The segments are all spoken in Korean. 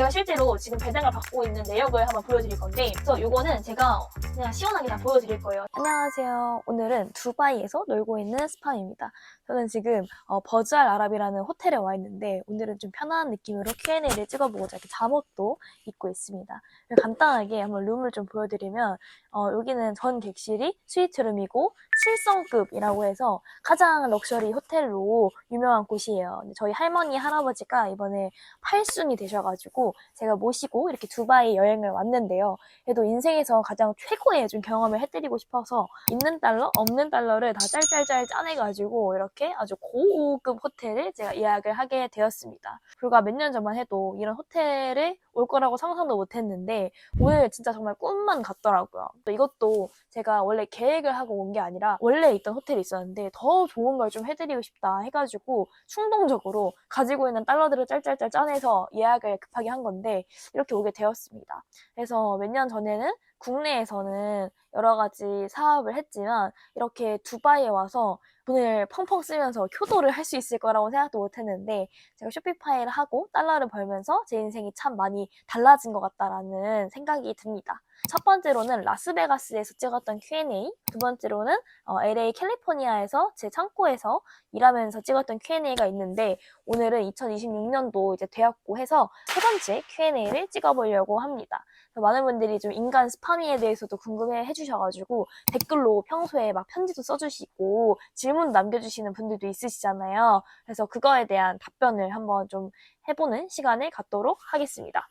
제가 실제로 지금 배당을 받고 있는 내역을 한번 보여드릴 건데, 그래서 이거는 제가 그냥 시원하게 다 보여드릴 거예요. 안녕하세요. 오늘은 두바이에서 놀고 있는 스팜입니다. 저는 지금 버즈알 아랍이라는 호텔에 와 있는데, 오늘은 좀 편안한 느낌으로 Q&A를 찍어보고자 이렇게 잠옷도 입고 있습니다. 간단하게 한번 룸을 좀 보여드리면, 여기는 전 객실이 스위트룸이고 7성급이라고 해서 가장 럭셔리 호텔로 유명한 곳이에요. 저희 할머니, 할아버지가 이번에 8순이 되셔가지고 제가 모시고 이렇게 두바이 여행을 왔는데요. 그래도 인생에서 가장 최고의 좀 경험을 해드리고 싶어서 있는 달러, 없는 달러를 다 짤짤짤 짜내가지고 이렇게 아주 고급 호텔을 제가 예약을 하게 되었습니다. 불과 몇 년 전만 해도 이런 호텔에 올 거라고 상상도 못했는데 오늘 진짜 정말 꿈만 같더라고요. 또 이것도 제가 원래 계획을 하고 온 게 아니라 원래 있던 호텔이 있었는데 더 좋은 걸 좀 해드리고 싶다 해가지고 충동적으로 가지고 있는 달러들을 짤짤짤 짜내서 예약을 급하게 한 건데 이렇게 오게 되었습니다. 그래서 몇 년 전에는 국내에서는 여러 가지 사업을 했지만 이렇게 두바이에 와서 돈을 펑펑 쓰면서 효도를 할 수 있을 거라고 생각도 못 했는데 제가 쇼피파이를 하고 달러를 벌면서 제 인생이 참 많이 달라진 것 같다라는 생각이 듭니다. 첫 번째로는 라스베가스에서 찍었던 Q&A, 두 번째로는 LA 캘리포니아에서 제 창고에서 일하면서 찍었던 Q&A가 있는데 오늘은 2026년도 이제 되었고 해서 세 번째 Q&A를 찍어보려고 합니다. 많은 분들이 좀 인간 스파미에 대해서도 궁금해 해주셔가지고 댓글로 평소에 막 편지도 써주시고 질문 남겨주시는 분들도 있으시잖아요. 그래서 그거에 대한 답변을 한번 좀 해보는 시간을 갖도록 하겠습니다.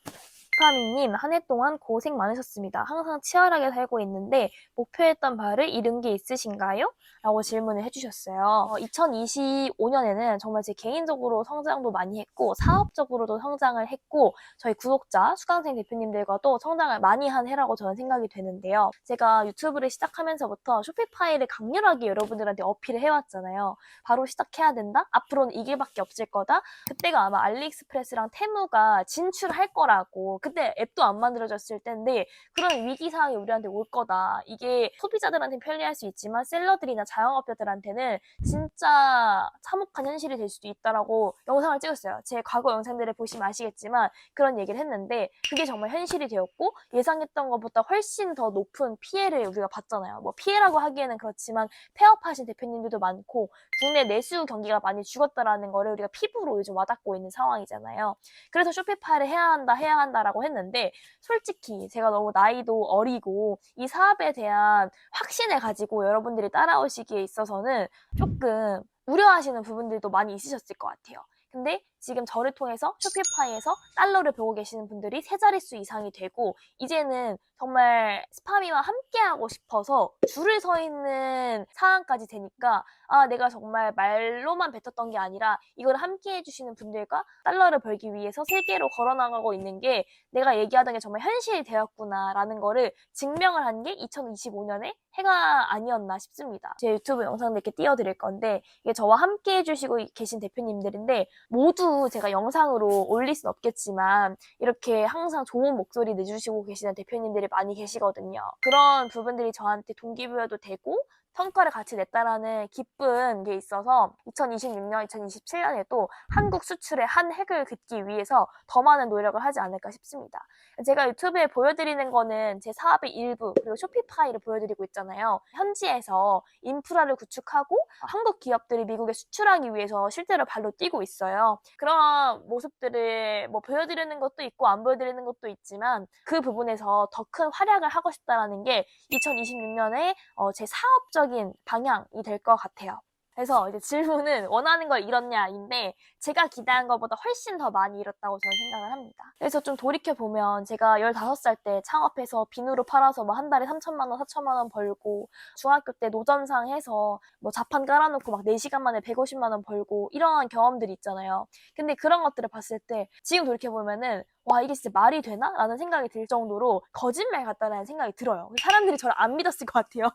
파미님, 한 해 동안 고생 많으셨습니다. 항상 치열하게 살고 있는데 목표했던 바를 이룬 게 있으신가요? 라고 질문을 해주셨어요. 2025년에는 정말 제 개인적으로 성장도 많이 했고 사업적으로도 성장을 했고 저희 구독자, 수강생 대표님들과도 성장을 많이 한 해라고 저는 생각이 되는데요. 제가 유튜브를 시작하면서부터 쇼피파이를 강렬하게 여러분들한테 어필을 해왔잖아요. 바로 시작해야 된다? 앞으로는 이 길밖에 없을 거다? 그때가 아마 알리익스프레스랑 테무가 진출할 거라고 그때 앱도 안 만들어졌을 텐데 그런 위기상황이 우리한테 올 거다. 이게 소비자들한테는 편리할 수 있지만 셀러들이나 자영업자들한테는 진짜 참혹한 현실이 될 수도 있다라고 영상을 찍었어요. 제 과거 영상들을 보시면 아시겠지만 그런 얘기를 했는데 그게 정말 현실이 되었고 예상했던 것보다 훨씬 더 높은 피해를 우리가 봤잖아요. 뭐 피해라고 하기에는 그렇지만 폐업하신 대표님들도 많고 국내 내수 경기가 많이 죽었다라는 거를 우리가 피부로 요즘 와닿고 있는 상황이잖아요. 그래서 쇼피파이를 해야 한다라고 했는데 솔직히 제가 너무 나이도 어리고 이 사업에 대한 확신을 가지고 여러분들이 따라오시기에 있어서는 조금 우려하시는 부분들도 많이 있으셨을 것 같아요. 근데 지금 저를 통해서 쇼피파이에서 달러를 보고 계시는 분들이 세 자릿수 이상이 되고 이제는 정말 스파미와 함께하고 싶어서 줄을 서 있는 상황까지 되니까 내가 정말 말로만 뱉었던 게 아니라 이걸 함께 해주시는 분들과 달러를 벌기 위해서 세계로 걸어나가고 있는 게 내가 얘기하던 게 정말 현실이 되었구나라는 거를 증명을 한 게 2025년에 해가 아니었나 싶습니다. 제 유튜브 영상도 이렇게 띄워드릴 건데 이게 저와 함께 해주시고 계신 대표님들인데 모두 제가 영상으로 올릴 순 없겠지만 이렇게 항상 좋은 목소리 내주시고 계시는 대표님들이 많이 계시거든요. 그런 부분들이 저한테 동기부여도 되고 성과를 같이 냈다라는 기쁜 게 있어서 2026년, 2027년에도 한국 수출의 한 획을 긋기 위해서 더 많은 노력을 하지 않을까 싶습니다. 제가 유튜브에 보여드리는 거는 제 사업의 일부 그리고 쇼피파이를 보여드리고 있잖아요. 현지에서 인프라를 구축하고 한국 기업들이 미국에 수출하기 위해서 실제로 발로 뛰고 있어요. 그런 모습들을 뭐 보여드리는 것도 있고 안 보여드리는 것도 있지만 그 부분에서 더 큰 활약을 하고 싶다는 게 2026년에 제 사업적인 방향이 될 것 같아요. 그래서 이제 질문은 원하는 걸 이뤘냐인데 제가 기대한 것보다 훨씬 더 많이 이뤘다고 저는 생각을 합니다. 그래서 좀 돌이켜보면 제가 15살 때 창업해서 비누로 팔아서 뭐 한 달에 3천만 원, 4천만 원 벌고 중학교 때 노점상 해서 뭐 자판 깔아놓고 막 4시간 만에 150만 원 벌고 이런 경험들이 있잖아요. 근데 그런 것들을 봤을 때 지금 돌이켜보면은 와 이게 진짜 말이 되나? 라는 생각이 들 정도로 거짓말 같다는 생각이 들어요. 사람들이 저를 안 믿었을 것 같아요.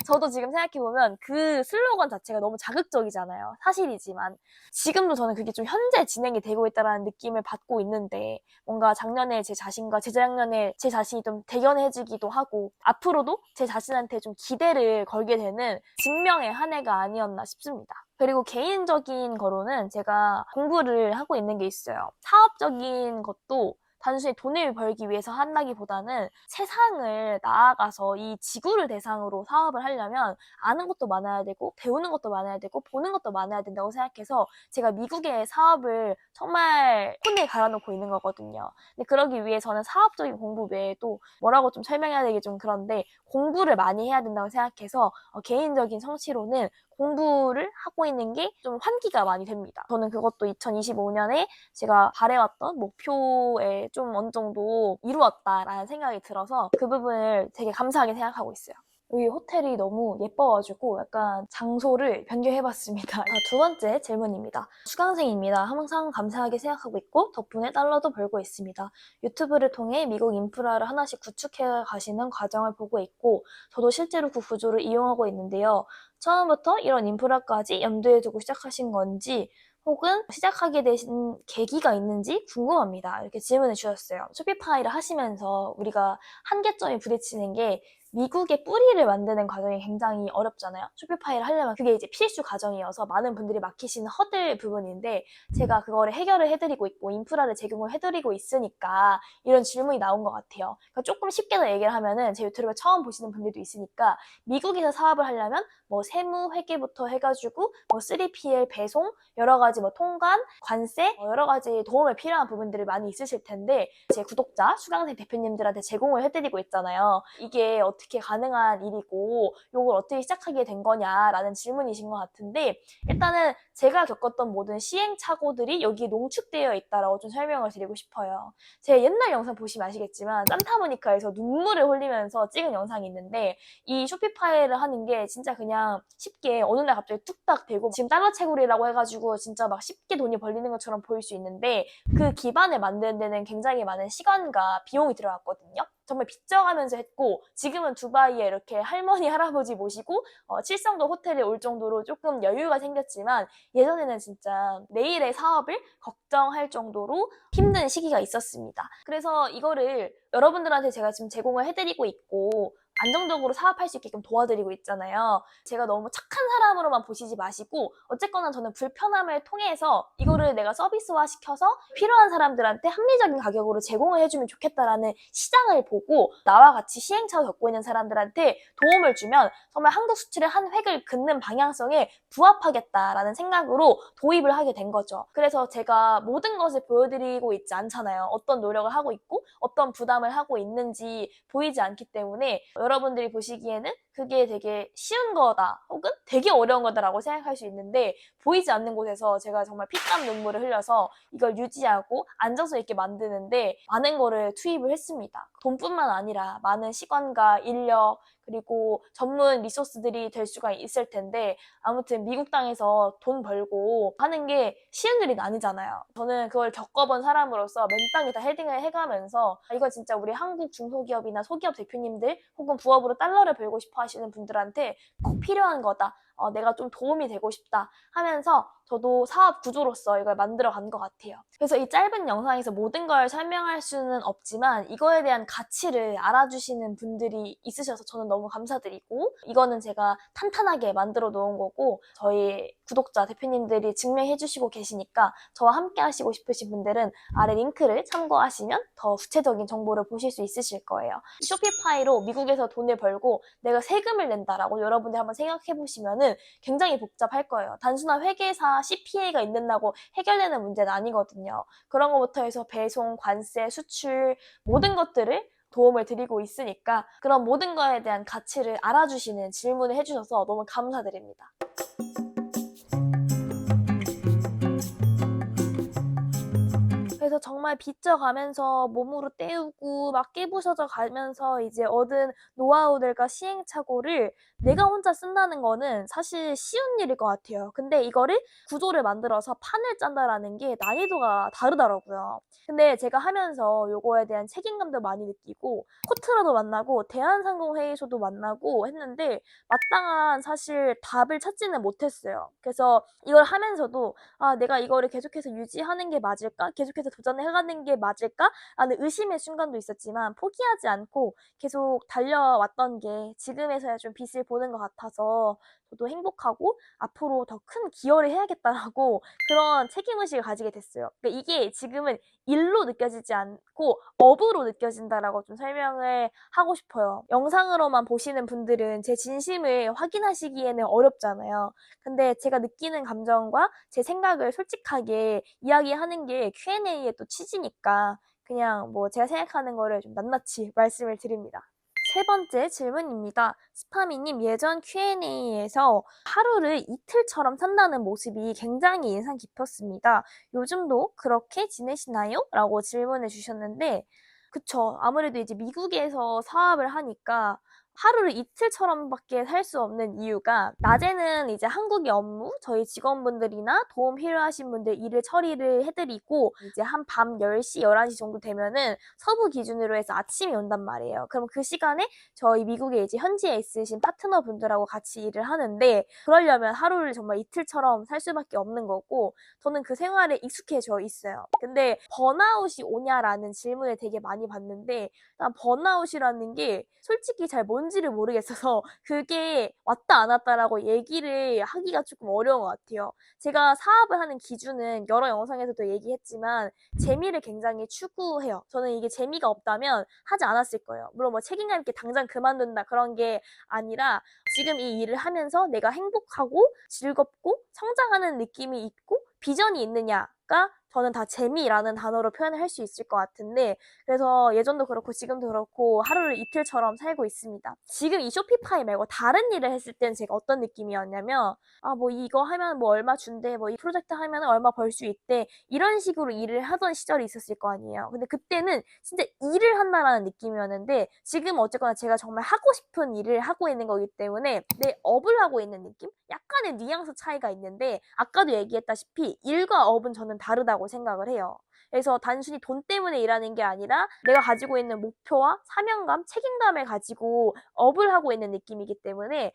저도 지금 생각해보면 그 슬로건 자체가 너무 자극적이잖아요. 사실이지만 지금도 저는 그게 좀 현재 진행이 되고 있다는 느낌을 받고 있는데 뭔가 작년에 제 자신과 재작년에 제 자신이 좀 대견해지기도 하고 앞으로도 제 자신한테 좀 기대를 걸게 되는 증명의 한 해가 아니었나 싶습니다. 그리고 개인적인 거로는 제가 공부를 하고 있는 게 있어요. 사업적인 것도 단순히 돈을 벌기 위해서 한다기보다는 세상을 나아가서 이 지구를 대상으로 사업을 하려면 아는 것도 많아야 되고 배우는 것도 많아야 되고 보는 것도 많아야 된다고 생각해서 제가 미국의 사업을 정말 혼에 갈아놓고 있는 거거든요. 근데 그러기 위해서는 사업적인 공부 외에도 뭐라고 좀 설명해야 되기 좀 그런데 공부를 많이 해야 된다고 생각해서 개인적인 성취로는 공부를 하고 있는 게 좀 환기가 많이 됩니다. 저는 그것도 2025년에 제가 바래왔던 목표에 좀 어느 정도 이루었다라는 생각이 들어서 그 부분을 되게 감사하게 생각하고 있어요. 여기 호텔이 너무 예뻐가지고 약간 장소를 변경해봤습니다. 두 번째 질문입니다. 수강생입니다. 항상 감사하게 생각하고 있고 덕분에 달러도 벌고 있습니다. 유튜브를 통해 미국 인프라를 하나씩 구축해 가시는 과정을 보고 있고 저도 실제로 그 구조를 이용하고 있는데요. 처음부터 이런 인프라까지 염두에 두고 시작하신 건지 혹은 시작하게 되신 계기가 있는지 궁금합니다. 이렇게 질문을 주셨어요. 쇼피파이를 하시면서 우리가 한계점이 부딪히는 게 미국의 뿌리를 만드는 과정이 굉장히 어렵잖아요. 쇼피파이를 하려면 그게 이제 필수 과정이어서 많은 분들이 막히시는 허들 부분인데 제가 그거를 해결을 해드리고 있고 인프라를 제공을 해드리고 있으니까 이런 질문이 나온 것 같아요. 그러니까 조금 쉽게 더 얘기를 하면은 제 유튜브를 처음 보시는 분들도 있으니까 미국에서 사업을 하려면 뭐 세무, 회계부터 해가지고 뭐 3PL 배송, 여러 가지 뭐 통관, 관세, 여러 가지 도움이 필요한 부분들이 많이 있으실 텐데 제 구독자, 수강생 대표님들한테 제공을 해드리고 있잖아요. 이게 어떻게 가능한 일이고 이걸 어떻게 시작하게 된 거냐라는 질문이신 것 같은데 일단은 제가 겪었던 모든 시행착오들이 여기에 농축되어 있다라고 좀 설명을 드리고 싶어요. 제 옛날 영상 보시면 아시겠지만 산타모니카에서 눈물을 흘리면서 찍은 영상이 있는데 이 쇼피파이를 하는 게 진짜 그냥 쉽게 어느 날 갑자기 뚝딱 되고 지금 달러 채굴이라고 해가지고 진짜 막 쉽게 돈이 벌리는 것처럼 보일 수 있는데 그 기반을 만드는 데는 굉장히 많은 시간과 비용이 들어갔거든요. 정말 빚져가면서 했고 지금은 두바이에 이렇게 할머니 할아버지 모시고 칠성도 호텔에 올 정도로 조금 여유가 생겼지만 예전에는 진짜 내일의 사업을 걱정할 정도로 힘든 시기가 있었습니다. 그래서 이거를 여러분들한테 제가 지금 제공을 해드리고 있고 안정적으로 사업할 수 있게끔 도와드리고 있잖아요. 제가 너무 착한 사람으로만 보시지 마시고 어쨌거나 저는 불편함을 통해서 이거를 내가 서비스화 시켜서 필요한 사람들한테 합리적인 가격으로 제공을 해주면 좋겠다라는 시장을 보고 나와 같이 시행착오 겪고 있는 사람들한테 도움을 주면 정말 한국 수출의 한 획을 긋는 방향성에 부합하겠다라는 생각으로 도입을 하게 된 거죠. 그래서 제가 모든 것을 보여드리고 있지 않잖아요. 어떤 노력을 하고 있고 어떤 부담을 하고 있는지 보이지 않기 때문에 여러분들이 보시기에는 그게 되게 쉬운 거다 혹은 되게 어려운 거다라고 생각할 수 있는데 보이지 않는 곳에서 제가 정말 피땀 눈물을 흘려서 이걸 유지하고 안정성 있게 만드는데 많은 거를 투입을 했습니다. 돈뿐만 아니라 많은 시간과 인력 그리고 전문 리소스들이 될 수가 있을 텐데 아무튼 미국 땅에서 돈 벌고 하는 게 쉬운 일이 아니잖아요. 저는 그걸 겪어본 사람으로서 맨땅에 다 헤딩을 해가면서 이거 진짜 우리 한국 중소기업이나 소기업 대표님들 혹은 부업으로 달러를 벌고 싶어 하시는 분들한테 꼭 필요한 거다. 내가 좀 도움이 되고 싶다 하면서 저도 사업 구조로서 이걸 만들어 간 것 같아요. 그래서 이 짧은 영상에서 모든 걸 설명할 수는 없지만 이거에 대한 가치를 알아주시는 분들이 있으셔서 저는 너무 감사드리고 이거는 제가 탄탄하게 만들어 놓은 거고 저희 구독자 대표님들이 증명해 주시고 계시니까 저와 함께 하시고 싶으신 분들은 아래 링크를 참고하시면 더 구체적인 정보를 보실 수 있으실 거예요. 쇼피파이로 미국에서 돈을 벌고 내가 세금을 낸다라고 여러분들 한번 생각해 보시면은 굉장히 복잡할 거예요. 단순한 회계사 CPA가 있는다고 해결되는 문제는 아니거든요. 그런 것부터 해서 배송, 관세, 수출 모든 것들을 도움을 드리고 있으니까 그런 모든 거에 대한 가치를 알아주시는 질문을 해주셔서 너무 감사드립니다. 그래서 정말 빚져가면서 몸으로 때우고 막 깨부셔져 가면서 이제 얻은 노하우들과 시행착오를 내가 혼자 쓴다는 거는 사실 쉬운 일일 것 같아요. 근데 이거를 구조를 만들어서 판을 짠다라는 게 난이도가 다르더라고요. 근데 제가 하면서 요거에 대한 책임감도 많이 느끼고 코트라도 만나고 대한상공회의소도 만나고 했는데 마땅한 사실 답을 찾지는 못했어요. 그래서 이걸 하면서도 내가 이거를 계속해서 유지하는 게 맞을까? 계속해서 도전해가는 게 맞을까? 라는 의심의 순간도 있었지만 포기하지 않고 계속 달려왔던 게 지금에서야 좀 빛을 보는 것 같아서 저도 행복하고 앞으로 더 큰 기여를 해야겠다라고 그런 책임의식을 가지게 됐어요. 그러니까 이게 지금은 일로 느껴지지 않고 업으로 느껴진다라고 좀 설명을 하고 싶어요. 영상으로만 보시는 분들은 제 진심을 확인하시기에는 어렵잖아요. 근데 제가 느끼는 감정과 제 생각을 솔직하게 이야기하는 게 Q&A의 또 취지니까 그냥 뭐 제가 생각하는 거를 좀 낱낱이 말씀을 드립니다. 세 번째 질문입니다. 스파미님, 예전 Q&A에서 하루를 이틀처럼 산다는 모습이 굉장히 인상 깊었습니다. 요즘도 그렇게 지내시나요? 라고 질문을 주셨는데, 그쵸. 아무래도 이제 미국에서 사업을 하니까 하루를 이틀처럼밖에 살 수 없는 이유가 낮에는 이제 한국의 업무, 저희 직원분들이나 도움 필요하신 분들 일을 처리를 해드리고 이제 한 밤 10시, 11시 정도 되면은 서부 기준으로 해서 아침이 온단 말이에요. 그럼 그 시간에 저희 미국에 이제 현지에 있으신 파트너분들하고 같이 일을 하는데 그러려면 하루를 정말 이틀처럼 살 수밖에 없는 거고 저는 그 생활에 익숙해져 있어요. 근데 번아웃이 오냐라는 질문을 되게 많이 받는데 난 번아웃이라는 게 솔직히 잘 뭔지를 모르겠어서 그게 왔다 안 왔다라고 얘기를 하기가 조금 어려운 것 같아요. 제가 사업을 하는 기준은 여러 영상에서도 얘기했지만 재미를 굉장히 추구해요. 저는 이게 재미가 없다면 하지 않았을 거예요. 물론 뭐 책임감 있게 당장 그만둔다 그런 게 아니라 지금 이 일을 하면서 내가 행복하고 즐겁고 성장하는 느낌이 있고 비전이 있느냐가 저는 다 재미라는 단어로 표현을 할 수 있을 것 같은데 그래서 예전도 그렇고 지금도 그렇고 하루를 이틀처럼 살고 있습니다. 지금 이 쇼피파이 말고 다른 일을 했을 때는 제가 어떤 느낌이었냐면 아 뭐 이거 하면 뭐 얼마 준대 뭐 이 프로젝트 하면 얼마 벌 수 있대 이런 식으로 일을 하던 시절이 있었을 거 아니에요. 근데 그때는 진짜 일을 한다라는 느낌이었는데 지금 어쨌거나 제가 정말 하고 싶은 일을 하고 있는 거기 때문에 내 업을 하고 있는 느낌? 약간의 뉘앙스 차이가 있는데 아까도 얘기했다시피 일과 업은 저는 다르다고 생각을 해요. 그래서 단순히 돈 때문에 일하는 게 아니라 내가 가지고 있는 목표와 사명감, 책임감을 가지고 업을 하고 있는 느낌이기 때문에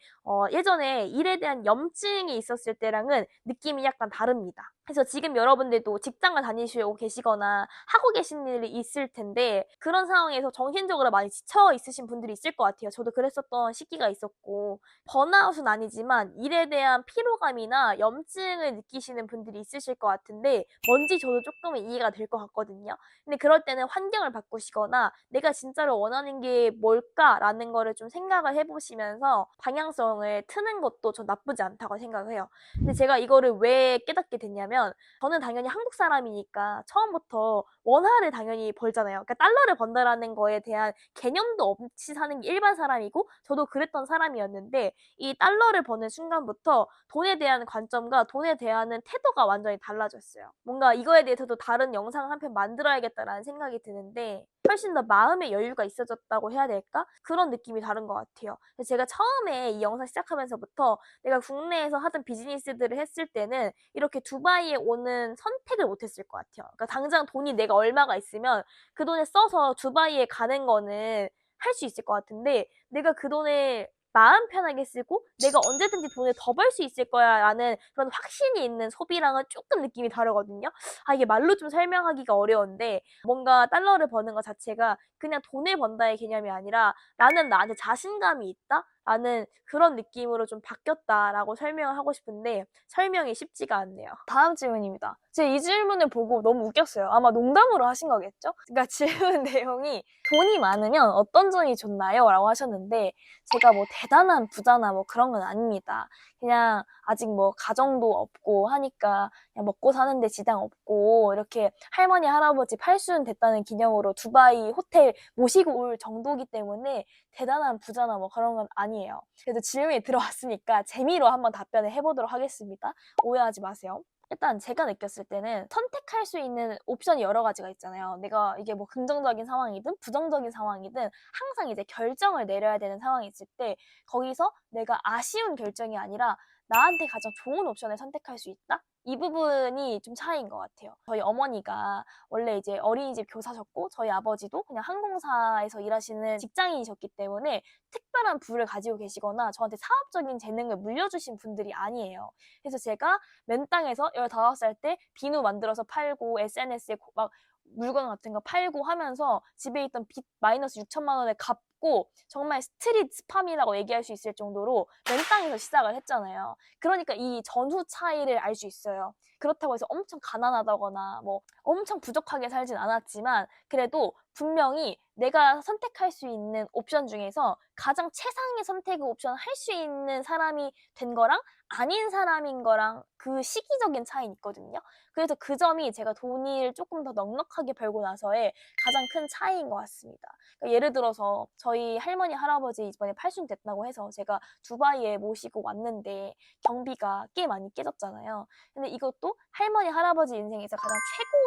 예전에 일에 대한 염증이 있었을 때랑은 느낌이 약간 다릅니다. 그래서 지금 여러분들도 직장을 다니시고 계시거나 하고 계신 일이 있을 텐데 그런 상황에서 정신적으로 많이 지쳐 있으신 분들이 있을 것 같아요. 저도 그랬었던 시기가 있었고 번아웃은 아니지만 일에 대한 피로감이나 염증을 느끼시는 분들이 있으실 것 같은데 뭔지 저도 조금은 이해가 될 것 같거든요. 근데 그럴 때는 환경을 바꾸시거나 내가 진짜로 원하는 게 뭘까라는 거를 좀 생각을 해보시면서 방향성을 트는 것도 전 나쁘지 않다고 생각을 해요. 근데 제가 이거를 왜 깨닫게 됐냐면 저는 당연히 한국 사람이니까 처음부터 원화를 당연히 벌잖아요. 그러니까 달러를 번다라는 거에 대한 개념도 없이 사는 게 일반 사람이고 저도 그랬던 사람이었는데 이 달러를 버는 순간부터 돈에 대한 관점과 돈에 대한 태도가 완전히 달라졌어요. 뭔가 이거에 대해서도 다른 영상 한 편 만들어야겠다라는 생각이 드는데 훨씬 더 마음의 여유가 있어졌다고 해야 될까? 그런 느낌이 다른 것 같아요. 제가 처음에 이 영상 시작하면서부터 내가 국내에서 하던 비즈니스들을 했을 때는 이렇게 두바이에 오는 선택을 못했을 것 같아요. 그러니까 당장 돈이 내가 얼마가 있으면 그 돈을 써서 두바이에 가는 거는 할 수 있을 것 같은데 내가 그 돈을 마음 편하게 쓰고 내가 언제든지 돈을 더 벌 수 있을 거야 라는 그런 확신이 있는 소비랑은 조금 느낌이 다르거든요. 아 이게 말로 좀 설명하기가 어려운데 뭔가 달러를 버는 것 자체가 그냥 돈을 번다의 개념이 아니라 나는 나한테 자신감이 있다? 라는 그런 느낌으로 좀 바뀌었다라고 설명을 하고 싶은데 설명이 쉽지가 않네요. 다음 질문입니다. 제가 이 질문을 보고 너무 웃겼어요. 아마 농담으로 하신 거겠죠? 그러니까 질문 내용이 돈이 많으면 어떤 점이 좋나요? 라고 하셨는데 제가 뭐 대단한 부자나 뭐 그런 건 아닙니다. 그냥 아직 뭐 가정도 없고 하니까 그냥 먹고 사는데 지장 없고 이렇게 할머니 할아버지 팔순 됐다는 기념으로 두바이 호텔 모시고 올 정도이기 때문에 대단한 부자나 뭐 그런 건 아니에요. 그래도 질문이 들어왔으니까 재미로 한번 답변을 해보도록 하겠습니다. 오해하지 마세요. 일단 제가 느꼈을 때는 선택할 수 있는 옵션이 여러 가지가 있잖아요. 내가 이게 뭐 긍정적인 상황이든 부정적인 상황이든 항상 이제 결정을 내려야 되는 상황이 있을 때 거기서 내가 아쉬운 결정이 아니라 나한테 가장 좋은 옵션을 선택할 수 있다? 이 부분이 좀 차이인 것 같아요. 저희 어머니가 원래 이제 어린이집 교사셨고 저희 아버지도 그냥 항공사에서 일하시는 직장인이셨기 때문에 특별한 부를 가지고 계시거나 저한테 사업적인 재능을 물려주신 분들이 아니에요. 그래서 제가 맨 땅에서 15살 때 비누 만들어서 팔고 SNS에 막 물건 같은 거 팔고 하면서 집에 있던 빚 마이너스 6천만 원을 갚고 했고 정말 스트릿 스팸이라고 얘기할 수 있을 정도로 맨땅에서 시작을 했잖아요. 그러니까 이 전후 차이를 알 수 있어요. 그렇다고 해서 엄청 가난하다거나 뭐 엄청 부족하게 살진 않았지만 그래도 분명히 내가 선택할 수 있는 옵션 중에서 가장 최상의 선택의 옵션을 할 수 있는 사람이 된 거랑 아닌 사람인 거랑 그 시기적인 차이는 있거든요. 그래서 그 점이 제가 돈을 조금 더 넉넉하게 벌고 나서의 가장 큰 차이인 것 같습니다. 그러니까 예를 들어서 저희 할머니 할아버지 이번에 팔순 됐다고 해서 제가 두바이에 모시고 왔는데 경비가 꽤 많이 깨졌잖아요. 근데 이것도 할머니 할아버지 인생에서 가장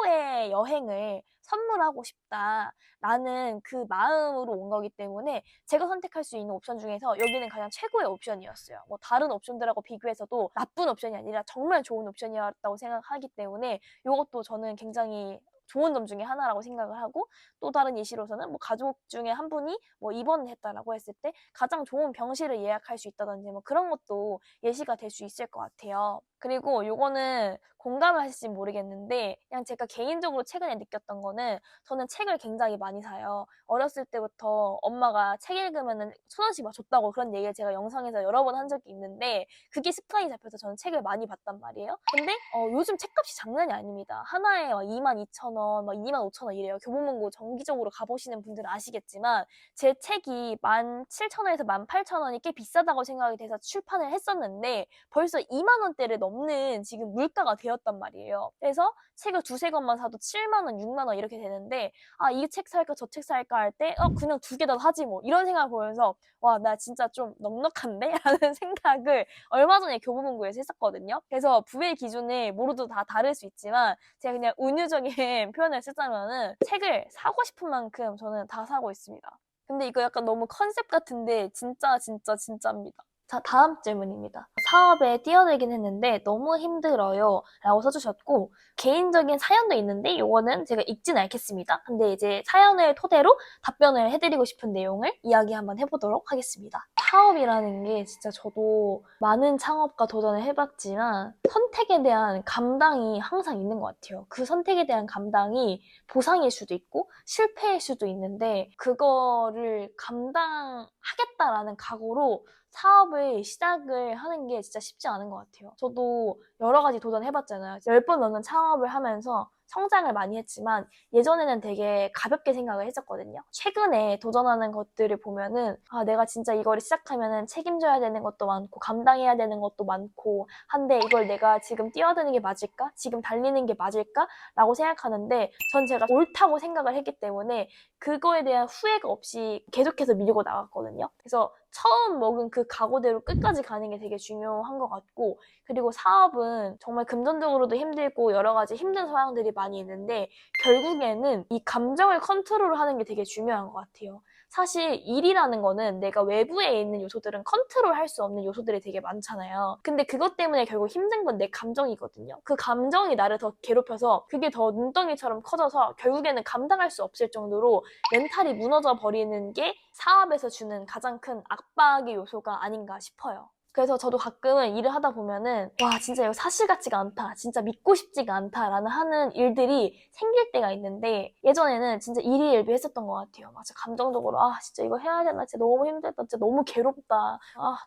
최고의 여행을 선물하고 싶다라는 그 마음으로 온 거기 때문에 제가 선택할 수 있는 옵션 중에서 여기는 가장 최고의 옵션이었어요. 뭐 다른 옵션들하고 비교해서도 나쁜 옵션이 아니라 정말 좋은 옵션이었다고 생각하기 때문에 이것도 저는 굉장히 좋은 점 중에 하나라고 생각을 하고, 또 다른 예시로서는 뭐 가족 중에 한 분이 뭐 입원을 했다라고 했을 때 가장 좋은 병실을 예약할 수 있다든지 뭐 그런 것도 예시가 될 수 있을 것 같아요. 그리고 요거는 공감을 하실지 모르겠는데 그냥 제가 개인적으로 최근에 느꼈던 거는, 저는 책을 굉장히 많이 사요. 어렸을 때부터 엄마가 책 읽으면은 1,000원씩 막 줬다고 그런 얘기를 제가 영상에서 여러 번 한 적이 있는데 그게 습관이 잡혀서 저는 책을 많이 봤단 말이에요. 근데 요즘 책값이 장난이 아닙니다. 하나에 막 22,000원, 막 25,000원 이래요. 교보문고 정기적으로 가보시는 분들은 아시겠지만 제 책이 17,000원에서 18,000원이 꽤 비싸다고 생각이 돼서 출판을 했었는데 벌써 2만 원대를 넘는 지금 물가가 되었단 말이에요. 그래서 책을 두세 권만 사도 7만 원, 6만 원 이렇게 되는데 이 책 살까 저 책 살까 할 때 그냥 두 개 다 사지 뭐 이런 생각을 보면서 와, 나 진짜 좀 넉넉한데? 라는 생각을 얼마 전에 교보문고에서 했었거든요. 그래서 부의 기준이 모두 다 다를 수 있지만 제가 그냥 은유적인 표현을 쓰자면은 책을 사고 싶은 만큼 저는 다 사고 있습니다. 근데 이거 약간 너무 컨셉 같은데 진짜입니다. 자, 다음 질문입니다. 사업에 뛰어들긴 했는데 너무 힘들어요 라고 써주셨고, 개인적인 사연도 있는데 이거는 제가 읽진 않겠습니다. 근데 이제 사연을 토대로 답변을 해드리고 싶은 내용을 이야기 한번 해보도록 하겠습니다. 사업이라는 게 진짜 저도 많은 창업과 도전을 해봤지만 선택에 대한 감당이 항상 있는 것 같아요. 그 선택에 대한 감당이 보상일 수도 있고 실패일 수도 있는데 그거를 감당하겠다라는 각오로 사업을 시작을 하는 게 진짜 쉽지 않은 것 같아요. 저도 여러 가지 도전해봤잖아요. 10번 넘는 창업을 하면서 성장을 많이 했지만 예전에는 되게 가볍게 생각을 했었거든요. 최근에 도전하는 것들을 보면은 내가 진짜 이거를 시작하면은 책임져야 되는 것도 많고 감당해야 되는 것도 많고 한데 이걸 내가 지금 뛰어드는 게 맞을까? 지금 달리는 게 맞을까? 라고 생각하는데 전 제가 옳다고 생각을 했기 때문에 그거에 대한 후회가 없이 계속해서 밀고 나갔거든요. 그래서 처음 먹은 그 각오대로 끝까지 가는 게 되게 중요한 것 같고, 그리고 사업은 정말 금전적으로도 힘들고 여러 가지 힘든 상황들이 많이 있는데 결국에는 이 감정을 컨트롤하는 게 되게 중요한 것 같아요. 사실 일이라는 거는 내가 외부에 있는 요소들은 컨트롤할 수 없는 요소들이 되게 많잖아요. 근데 그것 때문에 결국 힘든 건 내 감정이거든요. 그 감정이 나를 더 괴롭혀서 그게 더 눈덩이처럼 커져서 결국에는 감당할 수 없을 정도로 멘탈이 무너져 버리는 게 사업에서 주는 가장 큰 압박의 요소가 아닌가 싶어요. 그래서 저도 가끔은 일을 하다 보면은 와, 진짜 이거 사실 같지가 않다, 진짜 믿고 싶지가 않다라는 하는 일들이 생길 때가 있는데 예전에는 진짜 일희일비했었던 것 같아요. 막 진짜 감정적으로 진짜 이거 해야 되나, 진짜 너무 힘들다, 진짜 너무 괴롭다,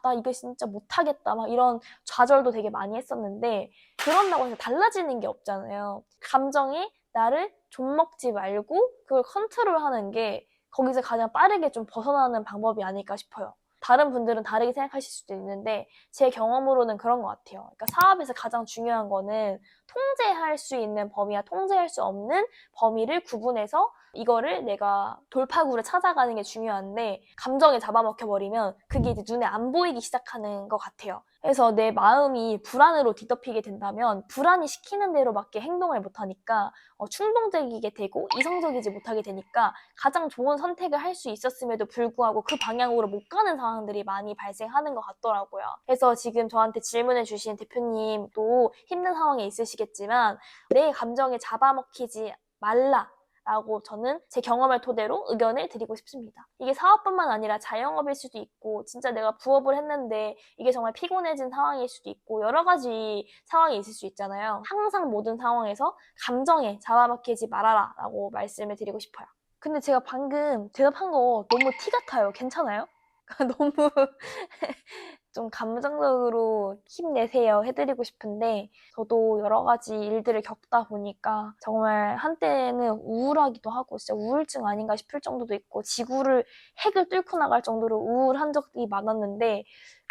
나 이거 진짜 못하겠다 막 이런 좌절도 되게 많이 했었는데 그런다고 해서 달라지는 게 없잖아요. 감정이 나를 좀먹지 말고 그걸 컨트롤하는 게 거기서 가장 빠르게 좀 벗어나는 방법이 아닐까 싶어요. 다른 분들은 다르게 생각하실 수도 있는데 제 경험으로는 그런 것 같아요. 그러니까 사업에서 가장 중요한 거는 통제할 수 있는 범위와 통제할 수 없는 범위를 구분해서 이거를 내가 돌파구를 찾아가는 게 중요한데 감정에 잡아먹혀버리면 그게 이제 눈에 안 보이기 시작하는 것 같아요. 그래서 내 마음이 불안으로 뒤덮이게 된다면 불안이 시키는 대로밖에 행동을 못하니까 충동적이게 되고 이성적이지 못하게 되니까 가장 좋은 선택을 할 수 있었음에도 불구하고 그 방향으로 못 가는 상황들이 많이 발생하는 것 같더라고요. 그래서 지금 저한테 질문해 주신 대표님도 힘든 상황에 있으시겠지만 내 감정에 잡아먹히지 말라 라고 저는 제 경험을 토대로 의견을 드리고 싶습니다. 이게 사업뿐만 아니라 자영업일 수도 있고 진짜 내가 부업을 했는데 이게 정말 피곤해진 상황일 수도 있고 여러 가지 상황이 있을 수 있잖아요. 항상 모든 상황에서 감정에 잡아먹히지 말아라 라고 말씀을 드리고 싶어요. 근데 제가 방금 대답한 거 너무 티 같아요. 괜찮아요? 너무 좀 감정적으로 힘내세요 해드리고 싶은데 저도 여러 가지 일들을 겪다 보니까 정말 한때는 우울하기도 하고 진짜 우울증 아닌가 싶을 정도도 있고 지구를 핵을 뚫고 나갈 정도로 우울한 적이 많았는데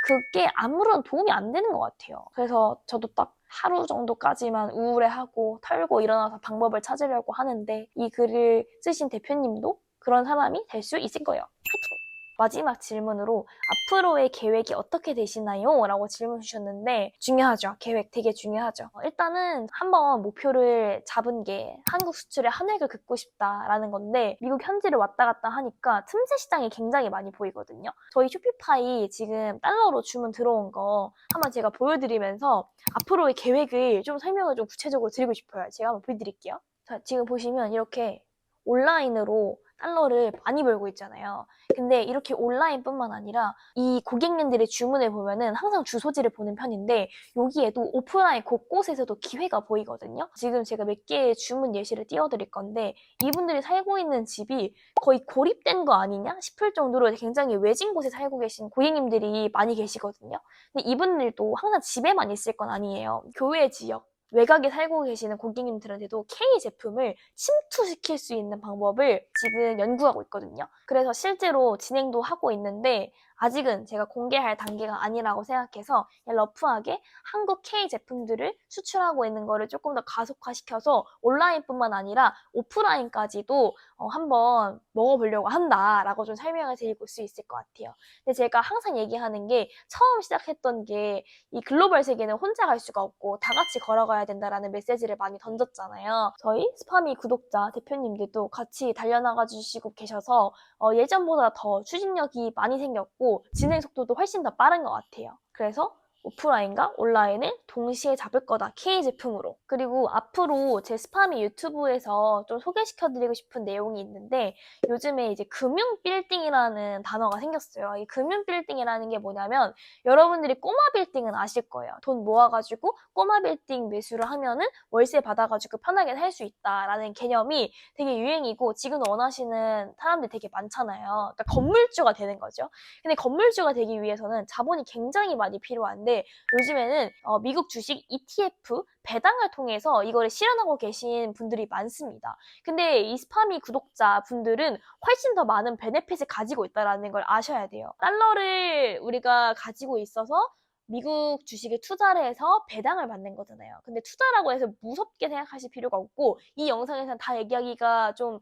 그게 아무런 도움이 안 되는 것 같아요. 그래서 저도 딱 하루 정도까지만 우울해하고 털고 일어나서 방법을 찾으려고 하는데 이 글을 쓰신 대표님도 그런 사람이 될 수 있을 거예요. 파이팅! 마지막 질문으로 앞으로의 계획이 어떻게 되시나요? 라고 질문 주셨는데 중요하죠. 계획 되게 중요하죠. 일단은 한번 목표를 잡은 게 한국 수출의 한 획을 긋고 싶다라는 건데 미국 현지를 왔다 갔다 하니까 틈새 시장이 굉장히 많이 보이거든요. 저희 쇼피파이 지금 달러로 주문 들어온 거 한번 제가 보여드리면서 앞으로의 계획을 좀 설명을 좀 구체적으로 드리고 싶어요. 제가 한번 보여드릴게요. 자, 지금 보시면 이렇게 온라인으로 달러를 많이 벌고 있잖아요. 근데 이렇게 온라인뿐만 아니라 이 고객님들의 주문을 보면은 항상 주소지를 보는 편인데 여기에도 오프라인 곳곳에서도 기회가 보이거든요. 지금 제가 몇 개의 주문 예시를 띄워드릴 건데 이분들이 살고 있는 집이 거의 고립된 거 아니냐 싶을 정도로 굉장히 외진 곳에 살고 계신 고객님들이 많이 계시거든요. 근데 이분들도 항상 집에만 있을 건 아니에요. 교외 지역 외곽에 살고 계시는 고객님들한테도 K 제품을 침투시킬 수 있는 방법을 지금 연구하고 있거든요. 그래서 실제로 진행도 하고 있는데 아직은 제가 공개할 단계가 아니라고 생각해서 러프하게 한국 K 제품들을 수출하고 있는 거를 조금 더 가속화시켜서 온라인뿐만 아니라 오프라인까지도 한번 먹어보려고 한다라고 좀 설명을 드릴 수 있을 것 같아요. 근데 제가 항상 얘기하는 게 처음 시작했던 게 이 글로벌 세계는 혼자 갈 수가 없고 다 같이 걸어가야 된다라는 메시지를 많이 던졌잖아요. 저희 스파미 구독자 대표님들도 같이 달려나가 주시고 계셔서 예전보다 더 추진력이 많이 생겼고 진행 속도도 훨씬 더 빠른 것 같아요. 그래서 오프라인과 온라인을 동시에 잡을 거다. K 제품으로. 그리고 앞으로 제 스파미 유튜브에서 좀 소개시켜드리고 싶은 내용이 있는데 요즘에 이제 금융 빌딩이라는 단어가 생겼어요. 이 금융 빌딩이라는 게 뭐냐면 여러분들이 꼬마 빌딩은 아실 거예요. 돈 모아가지고 꼬마 빌딩 매수를 하면은 월세 받아가지고 편하게 살 수 있다라는 개념이 되게 유행이고 지금 원하시는 사람들이 되게 많잖아요. 그러니까 건물주가 되는 거죠. 근데 건물주가 되기 위해서는 자본이 굉장히 많이 필요한데 요즘에는 미국 주식 ETF 배당을 통해서 이거를 실현하고 계신 분들이 많습니다. 근데 이 스파미 구독자 분들은 훨씬 더 많은 베네핏을 가지고 있다는 걸 아셔야 돼요. 달러를 우리가 가지고 있어서 미국 주식에 투자를 해서 배당을 받는 거잖아요. 근데 투자라고 해서 무섭게 생각하실 필요가 없고 이 영상에서는 다 얘기하기가 좀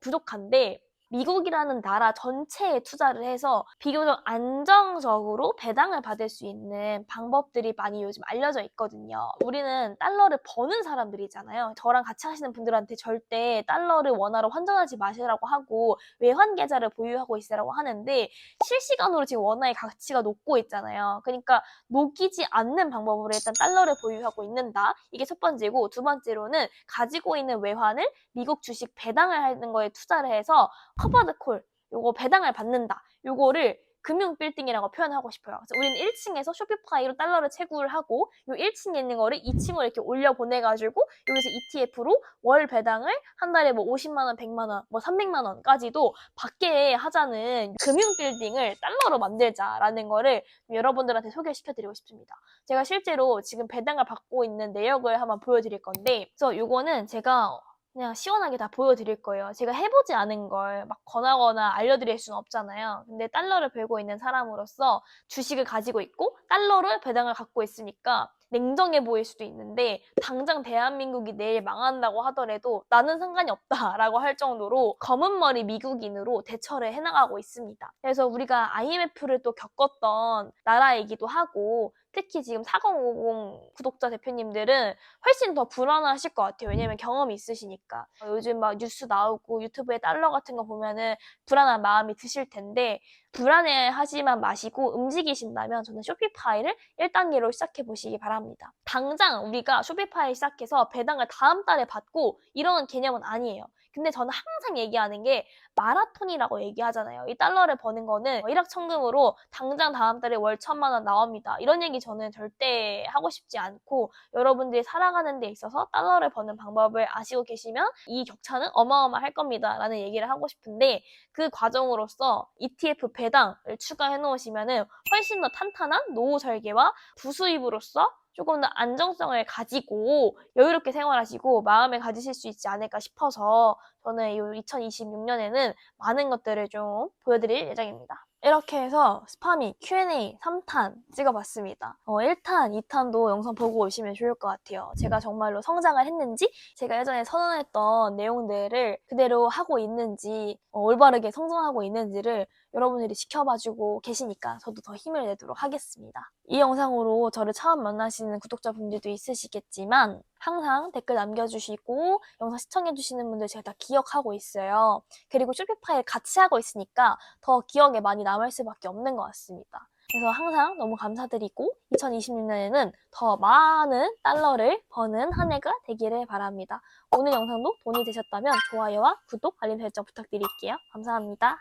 부족한데 미국이라는 나라 전체에 투자를 해서 비교적 안정적으로 배당을 받을 수 있는 방법들이 많이 요즘 알려져 있거든요. 우리는 달러를 버는 사람들이잖아요. 저랑 같이 하시는 분들한테 절대 달러를 원화로 환전하지 마시라고 하고 외환 계좌를 보유하고 있으라고 하는데 실시간으로 지금 원화의 가치가 녹고 있잖아요. 그러니까 녹이지 않는 방법으로 일단 달러를 보유하고 있는다. 이게 첫 번째고 두 번째로는 가지고 있는 외환을 미국 주식 배당을 하는 거에 투자를 해서 커버드 콜, 요거 배당을 받는다. 요거를 금융 빌딩이라고 표현하고 싶어요. 그래서 우리는 1층에서 쇼피파이로 달러를 채굴을 하고 요 1층에 있는 거를 2층으로 이렇게 올려 보내가지고 여기서 ETF로 월 배당을 한 달에 뭐 50만 원, 100만 원, 뭐 300만 원까지도 받게 하자는 금융 빌딩을 달러로 만들자라는 거를 여러분들한테 소개시켜드리고 싶습니다. 제가 실제로 지금 배당을 받고 있는 내역을 한번 보여드릴 건데 그래서 요거는 제가 그냥 시원하게 다 보여드릴 거예요. 제가 해보지 않은 걸 막 권하거나 알려드릴 수는 없잖아요. 근데 달러를 벌고 있는 사람으로서 주식을 가지고 있고 달러를 배당을 갖고 있으니까 냉정해 보일 수도 있는데 당장 대한민국이 내일 망한다고 하더라도 나는 상관이 없다라고 할 정도로 검은 머리 미국인으로 대처를 해나가고 있습니다. 그래서 우리가 IMF를 또 겪었던 나라이기도 하고 특히 지금 4050 구독자 대표님들은 훨씬 더 불안하실 것 같아요. 왜냐면 경험이 있으시니까. 요즘 막 뉴스 나오고 유튜브에 달러 같은 거 보면은 불안한 마음이 드실 텐데 불안해하지만 마시고 움직이신다면 저는 쇼피파이를 1단계로 시작해 보시기 바랍니다. 당장 우리가 쇼피파이 시작해서 배당을 다음 달에 받고 이런 개념은 아니에요. 근데 저는 항상 얘기하는 게 마라톤이라고 얘기하잖아요. 이 달러를 버는 거는 일확천금으로 당장 다음 달에 월 1,000만 원 나옵니다. 이런 얘기 저는 절대 하고 싶지 않고, 여러분들이 살아가는 데 있어서 달러를 버는 방법을 아시고 계시면 이 격차는 어마어마할 겁니다 라는 얘기를 하고 싶은데, 그 과정으로서 ETF 배당을 추가해 놓으시면은 훨씬 더 탄탄한 노후 설계와 부수입으로서 조금 더 안정성을 가지고 여유롭게 생활하시고 마음을 가지실 수 있지 않을까 싶어서 저는 이 2026년에는 많은 것들을 좀 보여드릴 예정입니다. 이렇게 해서 스파미 Q&A 3탄 찍어봤습니다. 1탄, 2탄도 영상 보고 오시면 좋을 것 같아요. 제가 정말로 성장을 했는지, 제가 예전에 선언했던 내용들을 그대로 하고 있는지, 올바르게 성장하고 있는지를 여러분들이 지켜봐주고 계시니까 저도 더 힘을 내도록 하겠습니다. 이 영상으로 저를 처음 만나시는 구독자분들도 있으시겠지만 항상 댓글 남겨주시고 영상 시청해주시는 분들 제가 다 기억하고 있어요. 그리고 쇼핑 파일 같이 하고 있으니까 더 기억에 많이 남을 수밖에 없는 것 같습니다. 그래서 항상 너무 감사드리고 2026년에는 더 많은 달러를 버는 한 해가 되기를 바랍니다. 오늘 영상도 돈이 되셨다면 좋아요와 구독, 알림 설정 부탁드릴게요. 감사합니다.